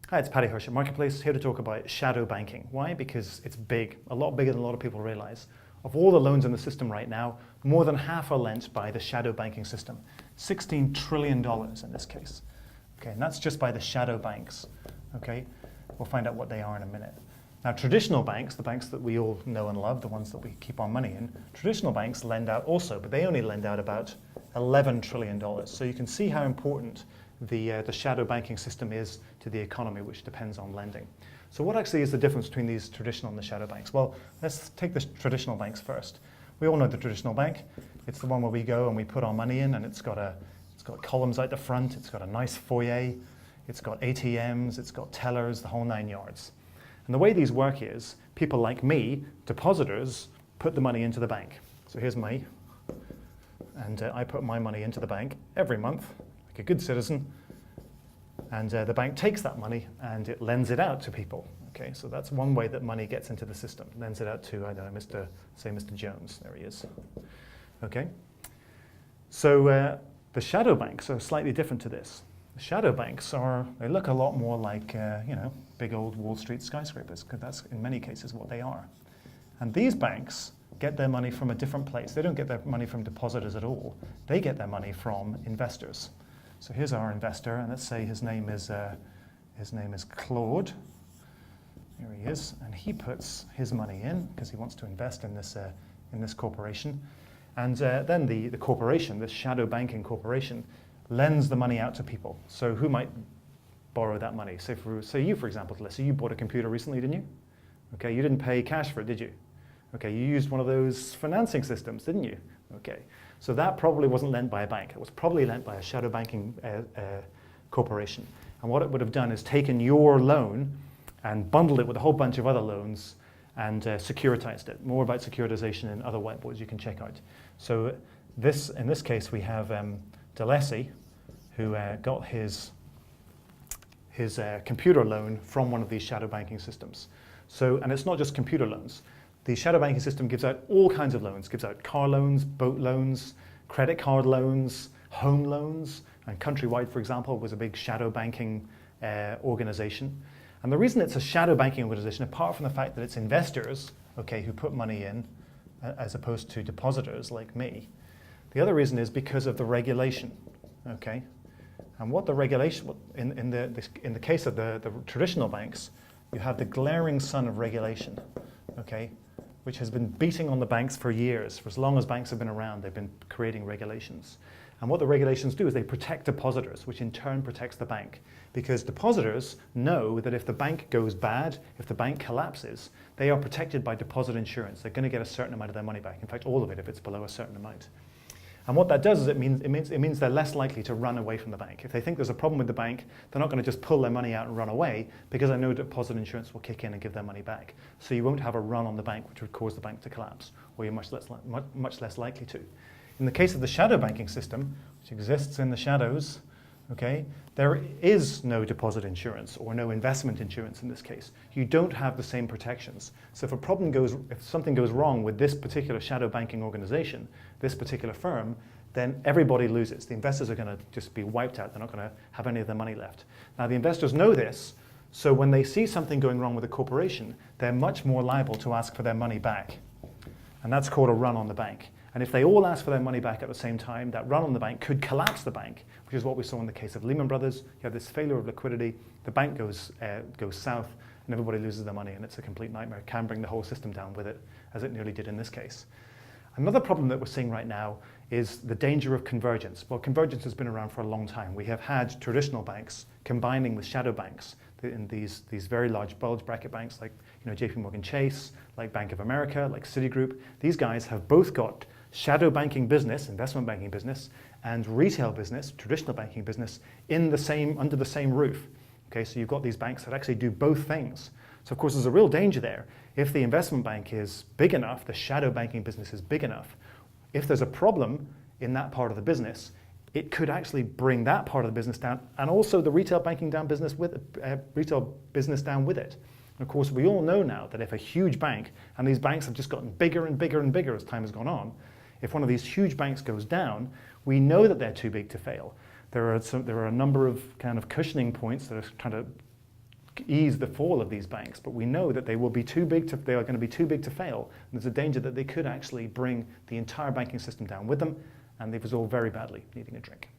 Hi, it's Paddy Hirsch at Marketplace, here to talk about shadow banking. Why? Because it's big, a lot bigger than a lot of people realize. Of all the loans in the system right now, more than half are lent by the shadow banking system. $16 trillion in this case. Okay, and that's just by the shadow banks. Okay, we'll find out what they are in a minute. Now, traditional banks, the banks that we all know and love, the ones that we keep our money in, traditional banks lend out also, but they only lend out about $11 trillion. So you can see how important the shadow banking system is to the economy, which depends on lending. So what actually is the difference between these traditional and the shadow banks? Well, let's take the traditional banks first. We all know the traditional bank. It's the one where we go and we put our money in, and it's got columns out the front, it's got a nice foyer, it's got ATMs, it's got tellers, the whole 9 yards. And the way these work is, people like me, depositors, put the money into the bank. So here's me, and I put my money into the bank every month, like a good citizen, and the bank takes that money and it lends it out to people. Okay, so that's one way that money gets into the system. Lends it out to, I don't know, Mr. Jones. There he is. Okay, so the shadow banks are slightly different to this. The shadow banks they look a lot more like, big old Wall Street skyscrapers, because that's in many cases what they are. And these banks get their money from a different place. They don't get their money from depositors at all. They get their money from investors. So here's our investor, and let's say his name is Claude. Here he is, and he puts his money in because he wants to invest in this corporation. And then the corporation, this shadow banking corporation, lends the money out to people. So who might borrow that money? Say you, for example, Alyssa, you bought a computer recently, didn't you? Okay, you didn't pay cash for it, did you? Okay, you used one of those financing systems, didn't you? Okay, so that probably wasn't lent by a bank. It was probably lent by a shadow banking corporation. And what it would have done is taken your loan and bundled it with a whole bunch of other loans and securitized it. More about securitization in other whiteboards you can check out. So in this case, we have DeLacy, who got his computer loan from one of these shadow banking systems. So, and it's not just computer loans. The shadow banking system gives out all kinds of loans. Gives out car loans, boat loans, credit card loans, home loans, and Countrywide, for example, was a big shadow banking organization. And the reason it's a shadow banking organization, apart from the fact that it's investors, okay, who put money in, as opposed to depositors like me, the other reason is because of the regulation, okay? And what the regulation, in the case of the traditional banks, you have the glaring sun of regulation, okay, which has been beating on the banks for years. For as long as banks have been around, they've been creating regulations. And what the regulations do is they protect depositors, which in turn protects the bank. Because depositors know that if the bank goes bad, if the bank collapses, they are protected by deposit insurance. They're going to get a certain amount of their money back. In fact, all of it if it's below a certain amount. And what that does is it means they're less likely to run away from the bank. If they think there's a problem with the bank, they're not going to just pull their money out and run away, because I know deposit insurance will kick in and give their money back. So you won't have a run on the bank, which would cause the bank to collapse, or you're much less likely to. In the case of the shadow banking system, which exists in the shadows, okay, there is no deposit insurance or no investment insurance in this case. You don't have the same protections. So if something goes wrong with this particular shadow banking organization, this particular firm, then everybody loses. The investors are going to just be wiped out. They're not going to have any of their money left. Now, the investors know this, so when they see something going wrong with a corporation, they're much more liable to ask for their money back. And that's called a run on the bank. And if they all ask for their money back at the same time, that run on the bank could collapse the bank, which is what we saw in the case of Lehman Brothers. You have this failure of liquidity, the bank goes south, and everybody loses their money, and it's a complete nightmare. It can bring the whole system down with it, as it nearly did in this case. Another problem that we're seeing right now is the danger of convergence. Well, convergence has been around for a long time. We have had traditional banks combining with shadow banks in these very large bulge bracket banks like JP Morgan Chase, like Bank of America, like Citigroup. These guys have both got shadow banking business, investment banking business, and retail business, traditional banking business, under the same roof. Okay, so you've got these banks that actually do both things. So of course there's a real danger there. If the investment bank is big enough, the shadow banking business is big enough, if there's a problem in that part of the business, it could actually bring that part of the business down, and also the retail banking business down with it. And of course, we all know now that if a huge bank, and these banks have just gotten bigger and bigger and bigger as time has gone on, if one of these huge banks goes down, we know that they're too big to fail. There are a number of kind of cushioning points that are trying to ease the fall of these banks, but we know that they are going to be too big to fail. And there's a danger that they could actually bring the entire banking system down with them, and they was all very badly, needing a drink.